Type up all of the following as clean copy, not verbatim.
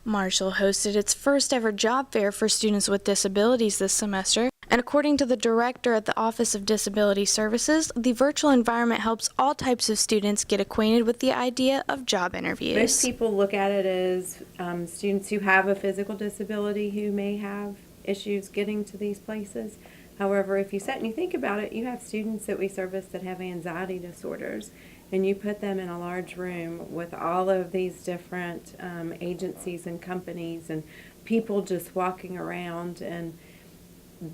Marshall hosted its first ever job fair for students with disabilities this semester, and according to the director at the Office of Disability Services, the virtual environment helps all types of students get acquainted with the idea of job interviews. Most people look at it as students who have a physical disability who may have issues getting to these places. However, if you sit and you think about it, you have students that we service that have anxiety disorders, and you put them in a large room with all of these different agencies and companies and people just walking around, and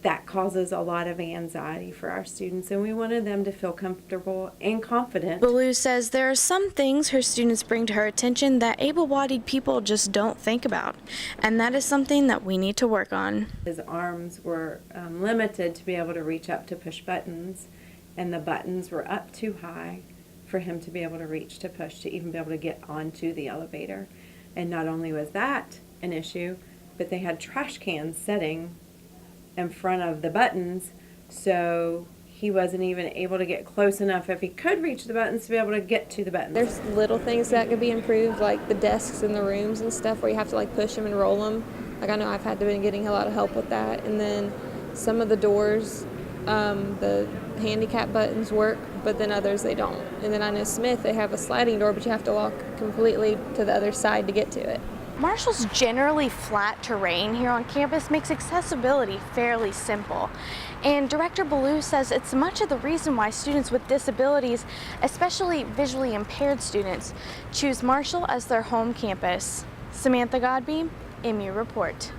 that causes a lot of anxiety for our students, and we wanted them to feel comfortable and confident. Ballou says there are some things her students bring to her attention that able-bodied people just don't think about, and that is something that we need to work on. His arms were limited to be able to reach up to push buttons, and the buttons were up too high for him to be able to reach to push to even be able to get onto the elevator. And not only was that an issue, but they had trash cans sitting in front of the buttons, so he wasn't even able to get close enough if he could reach the buttons to be able to get to the buttons. There's little things that could be improved, like the desks in the rooms and stuff where you have to like push them and roll them. Like I know I've had to been getting a lot of help with that. And then some of the doors, the handicap buttons work, but then others they don't. And then I know Smith, they have a sliding door, but you have to walk completely to the other side to get to it. Marshall's generally flat terrain here on campus makes accessibility fairly simple. And Director Ballou says it's much of the reason why students with disabilities, especially visually impaired students, choose Marshall as their home campus. Samantha Godby, MU Report.